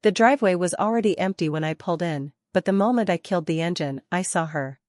The driveway was already empty when I pulled in, but the moment I killed the engine, I saw her.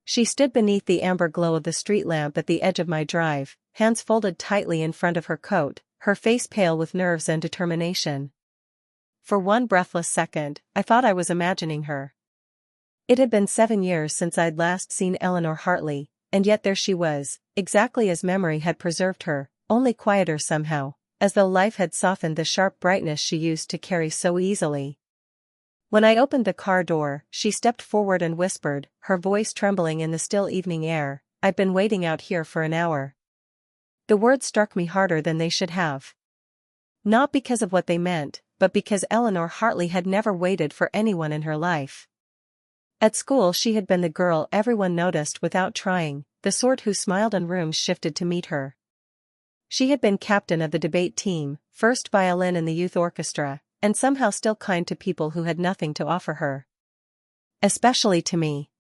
She stood beneath the amber glow of the street lamp at the edge of my drive, hands folded tightly in front of her coat, her face pale with nerves and determination. For one breathless second, I thought I was imagining her. It had been 7 years since I'd last seen Eleanor Hartley, and yet there she was, exactly as memory had preserved her, only quieter somehow, as though life had softened the sharp brightness she used to carry so easily. When I opened the car door, she stepped forward and whispered, her voice trembling in the still evening air, "I've been waiting out here for an hour." The words struck me harder than they should have. Not because of what they meant, but because Eleanor Hartley had never waited for anyone in her life. At school she had been the girl everyone noticed without trying, the sort who smiled and rooms shifted to meet her. She had been captain of the debate team, first violin in the youth orchestra, and somehow still kind to people who had nothing to offer her. Especially to me.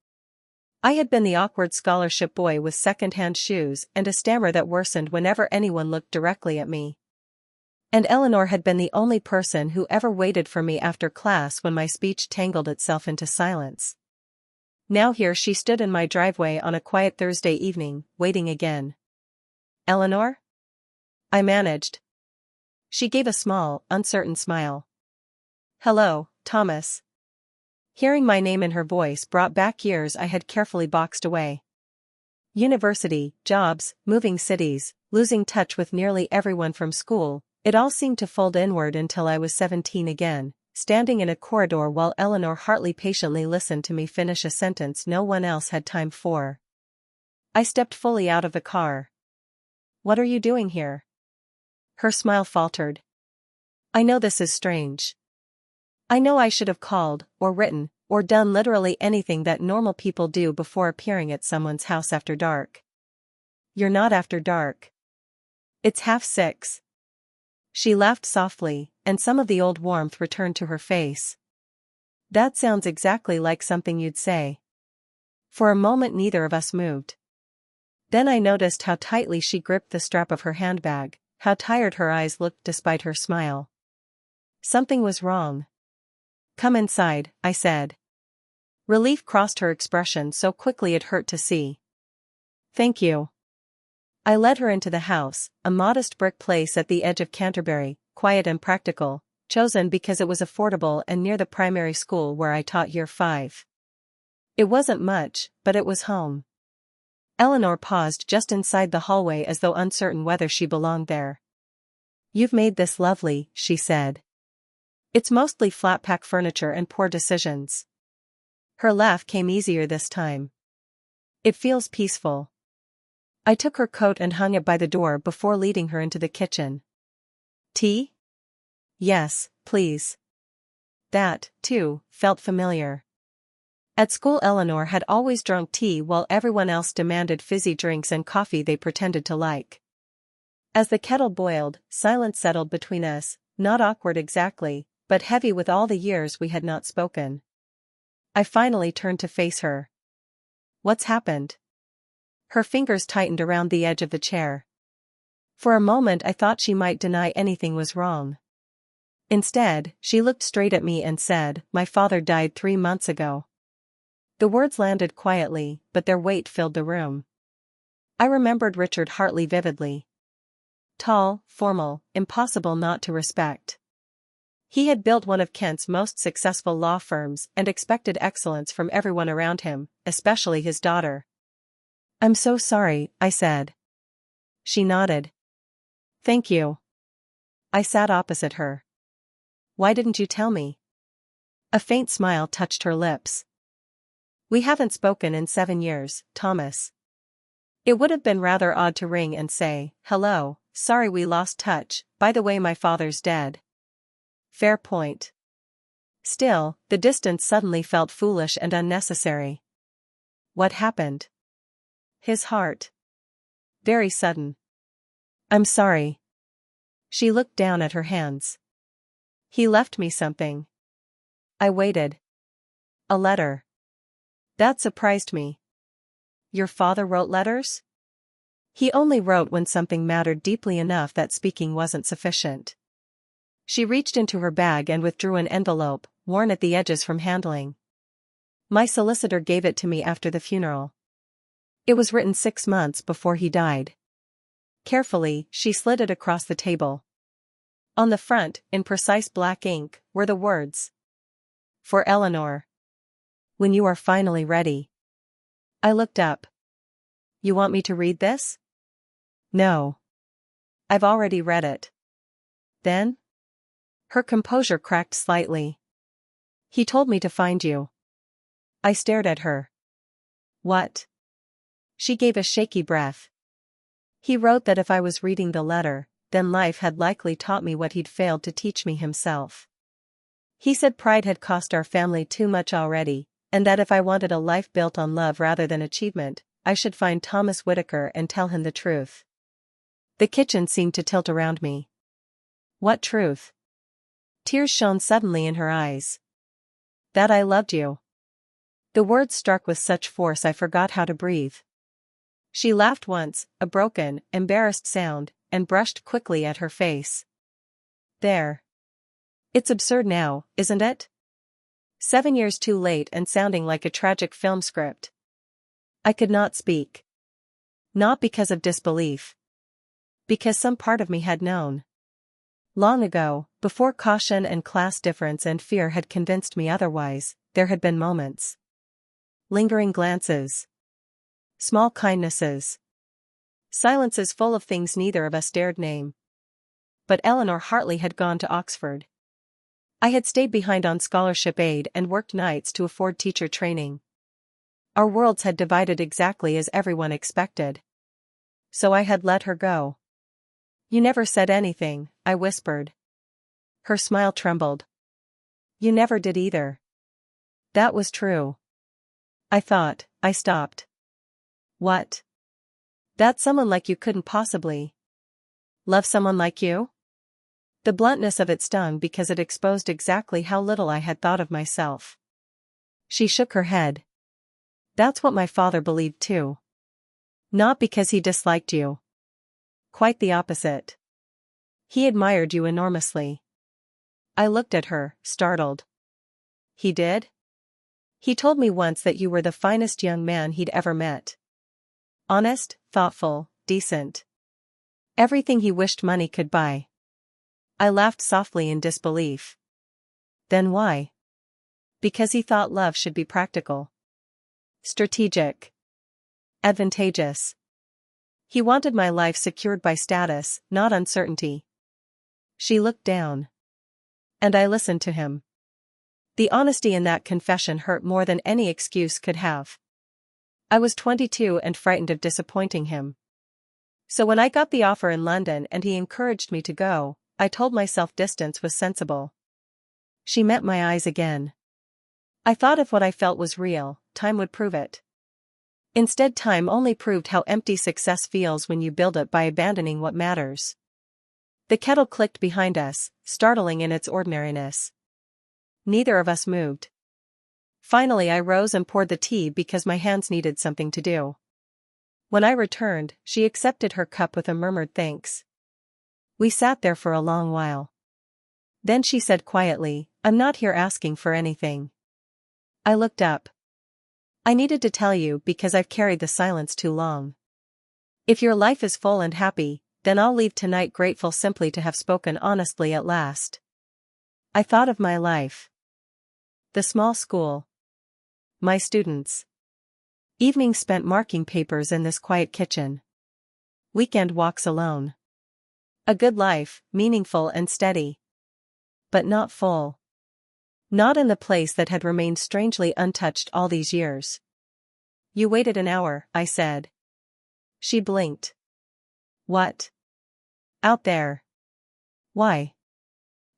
I had been the awkward scholarship boy with second-hand shoes and a stammer that worsened whenever anyone looked directly at me. And Eleanor had been the only person who ever waited for me after class when my speech tangled itself into silence. Now here she stood in my driveway on a quiet Thursday evening, waiting again. "Eleanor?" I managed. She gave a small, uncertain smile. "Hello, Thomas." Hearing my name in her voice brought back years I had carefully boxed away. University, jobs, moving cities, losing touch with nearly everyone from school, it all seemed to fold inward until I was 17 again, standing in a corridor while Eleanor Hartley patiently listened to me finish a sentence no one else had time for. I stepped fully out of the car. "What are you doing here?" Her smile faltered. "I know this is strange. I know I should have called, or written, or done literally anything that normal people do before appearing at someone's house after dark." "You're not after dark. It's 6:30. She laughed softly, and some of the old warmth returned to her face. "That sounds exactly like something you'd say." For a moment neither of us moved. Then I noticed how tightly she gripped the strap of her handbag, how tired her eyes looked despite her smile. Something was wrong. "Come inside," I said. Relief crossed her expression so quickly it hurt to see. "Thank you." I led her into the house, a modest brick place at the edge of Canterbury, quiet and practical, chosen because it was affordable and near the primary school where I taught Year 5. It wasn't much, but it was home. Eleanor paused just inside the hallway as though uncertain whether she belonged there. "You've made this lovely," she said. "It's mostly flat-pack furniture and poor decisions." Her laugh came easier this time. "It feels peaceful." I took her coat and hung it by the door before leading her into the kitchen. "Tea?" "Yes, please." That, too, felt familiar. At school Eleanor had always drunk tea while everyone else demanded fizzy drinks and coffee they pretended to like. As the kettle boiled, silence settled between us, not awkward exactly, but heavy with all the years we had not spoken. I finally turned to face her. "What's happened?" Her fingers tightened around the edge of the chair. For a moment I thought she might deny anything was wrong. Instead, she looked straight at me and said, "My father died 3 months ago." The words landed quietly, but their weight filled the room. I remembered Richard Hartley vividly. Tall, formal, impossible not to respect. He had built one of Kent's most successful law firms and expected excellence from everyone around him, especially his daughter. "I'm so sorry," I said. She nodded. "Thank you." I sat opposite her. "Why didn't you tell me?" A faint smile touched her lips. "We haven't spoken in 7 years, Thomas. It would have been rather odd to ring and say, 'Hello, sorry we lost touch, by the way my father's dead.'" Fair point. Still, the distance suddenly felt foolish and unnecessary. "What happened?" "His heart. Very sudden." "I'm sorry." She looked down at her hands. "He left me something." I waited. "A letter." That surprised me. "Your father wrote letters?" "He only wrote when something mattered deeply enough that speaking wasn't sufficient." She reached into her bag and withdrew an envelope, worn at the edges from handling. My solicitor gave it to me after the funeral. It was written 6 months before he died. Carefully, she slid it across the table. On the front, in precise black ink, were the words. For Eleanor. When you are finally ready. I looked up. You want me to read this? No. I've already read it. Then? Her composure cracked slightly. He told me to find you. I stared at her. What? She gave a shaky breath. He wrote that if I was reading the letter, then life had likely taught me what he'd failed to teach me himself. He said pride had cost our family too much already, and that if I wanted a life built on love rather than achievement, I should find Thomas Whitaker and tell him the truth. The kitchen seemed to tilt around me. What truth? Tears shone suddenly in her eyes. That I loved you. The words struck with such force I forgot how to breathe. She laughed once, a broken, embarrassed sound, and brushed quickly at her face. There. It's absurd now, isn't it? 7 years too late and sounding like a tragic film script. I could not speak. Not because of disbelief. Because some part of me had known. Long ago, before caution and class difference and fear had convinced me otherwise, there had been moments. Lingering glances. Small kindnesses. Silences full of things neither of us dared name. But Eleanor Hartley had gone to Oxford. I had stayed behind on scholarship aid and worked nights to afford teacher training. Our worlds had divided exactly as everyone expected. So I had let her go. You never said anything, I whispered. Her smile trembled. You never did either. That was true. I thought. I stopped. What? That someone like you couldn't possibly love someone like you? The bluntness of it stung because it exposed exactly how little I had thought of myself. She shook her head. That's what my father believed too. Not because he disliked you. Quite the opposite. He admired you enormously. I looked at her, startled. He did? He told me once that you were the finest young man he'd ever met. Honest, thoughtful, decent. Everything he wished money could buy. I laughed softly in disbelief. Then why? Because he thought love should be practical. Strategic. Advantageous. He wanted my life secured by status, not uncertainty. She looked down. And I listened to him. The honesty in that confession hurt more than any excuse could have. I was 22 and frightened of disappointing him. So when I got the offer in London and he encouraged me to go, I told myself distance was sensible. She met my eyes again. I thought if what I felt was real, time would prove it. Instead, time only proved how empty success feels when you build it by abandoning what matters. The kettle clicked behind us, startling in its ordinariness. Neither of us moved. Finally I rose and poured the tea because my hands needed something to do. When I returned, she accepted her cup with a murmured thanks. We sat there for a long while. Then she said quietly, I'm not here asking for anything. I looked up. I needed to tell you because I've carried the silence too long. If your life is full and happy, then I'll leave tonight grateful simply to have spoken honestly at last. I thought of my life. The small school. My students. Evenings spent marking papers in this quiet kitchen. Weekend walks alone. A good life, meaningful and steady. But not full. Not in the place that had remained strangely untouched all these years. You waited an hour, I said. She blinked. What? Out there. Why?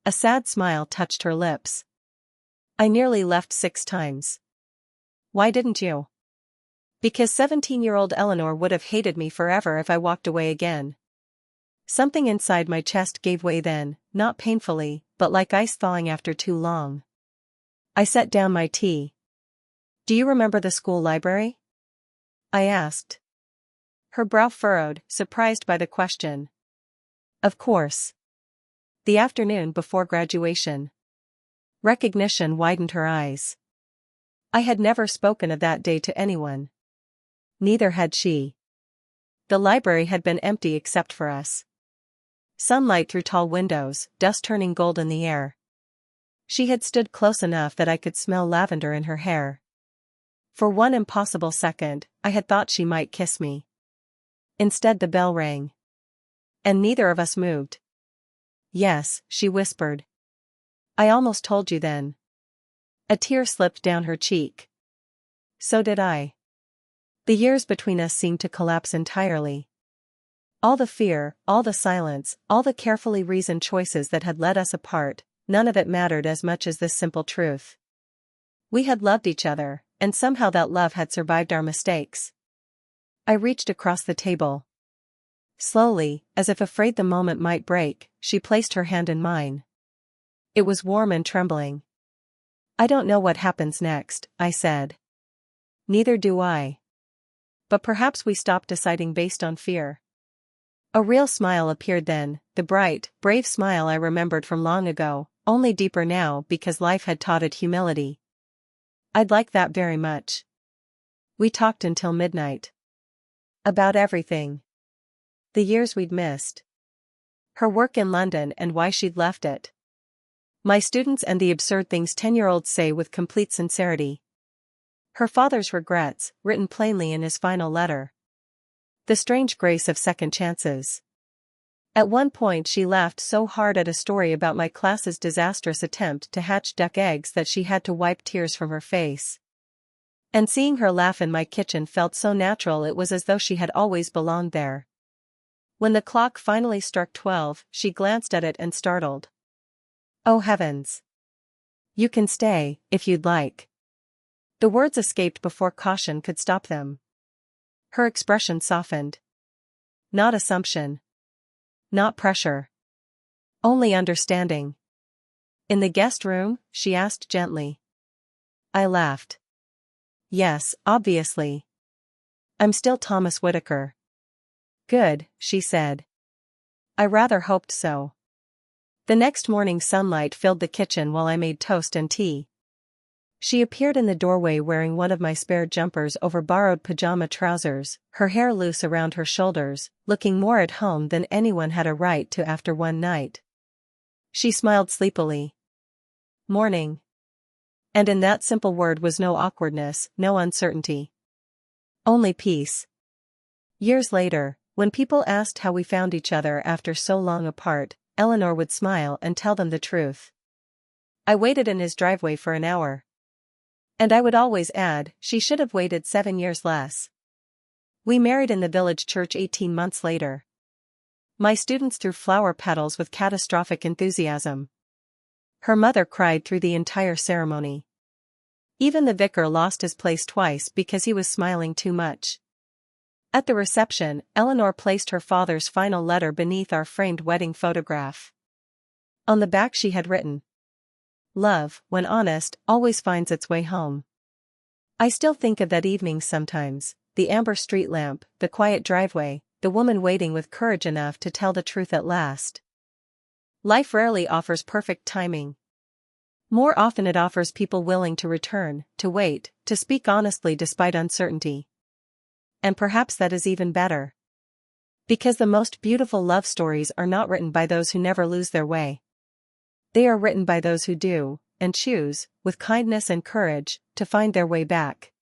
A sad smile touched her lips. I nearly left 6 times. Why didn't you? Because 17-year-old Eleanor would have hated me forever if I walked away again. Something inside my chest gave way then, not painfully, but like ice thawing after too long. I set down my tea. Do you remember the school library? I asked. Her brow furrowed, surprised by the question. Of course. The afternoon before graduation. Recognition widened her eyes. I had never spoken of that day to anyone. Neither had she. The library had been empty except for us. Sunlight through tall windows, dust turning gold in the air. She had stood close enough that I could smell lavender in her hair. For one impossible second, I had thought she might kiss me. Instead, the bell rang. And neither of us moved. Yes, she whispered. I almost told you then. A tear slipped down her cheek. So did I. The years between us seemed to collapse entirely. All the fear, all the silence, all the carefully reasoned choices that had led us apart, none of it mattered as much as this simple truth. We had loved each other, and somehow that love had survived our mistakes. I reached across the table. Slowly, as if afraid the moment might break, she placed her hand in mine. It was warm and trembling. I don't know what happens next, I said. Neither do I. But perhaps we stopped deciding based on fear. A real smile appeared then, the bright, brave smile I remembered from long ago, only deeper now because life had taught it humility. I'd like that very much. We talked until midnight. About everything. The years we'd missed. Her work in London and why she'd left it. My students and the absurd things 10-year-olds say with complete sincerity. Her father's regrets, written plainly in his final letter. The strange grace of second chances. At one point she laughed so hard at a story about my class's disastrous attempt to hatch duck eggs that she had to wipe tears from her face. And seeing her laugh in my kitchen felt so natural it was as though she had always belonged there. When the clock finally struck 12, she glanced at it and startled. Oh heavens! You can stay, if you'd like. The words escaped before caution could stop them. Her expression softened. Not assumption. Not pressure. Only understanding. In the guest room? She asked gently. I laughed. Yes, obviously. I'm still Thomas Whitaker. Good, she said. I rather hoped so. The next morning sunlight filled the kitchen while I made toast and tea. She appeared in the doorway wearing one of my spare jumpers over borrowed pajama trousers, her hair loose around her shoulders, looking more at home than anyone had a right to after one night. She smiled sleepily. Morning. And in that simple word was no awkwardness, no uncertainty. Only peace. Years later, when people asked how we found each other after so long apart, Eleanor would smile and tell them the truth. I waited in his driveway for an hour. And I would always add, she should have waited 7 years less. We married in the village church 18 months later. My students threw flower petals with catastrophic enthusiasm. Her mother cried through the entire ceremony. Even the vicar lost his place twice because he was smiling too much. At the reception, Eleanor placed her father's final letter beneath our framed wedding photograph. On the back she had written, "Love, when honest, always finds its way home." I still think of that evening sometimes, the amber street lamp, the quiet driveway, the woman waiting with courage enough to tell the truth at last. Life rarely offers perfect timing. More often it offers people willing to return, to wait, to speak honestly despite uncertainty. And perhaps that is even better. Because the most beautiful love stories are not written by those who never lose their way. They are written by those who do, and choose, with kindness and courage, to find their way back.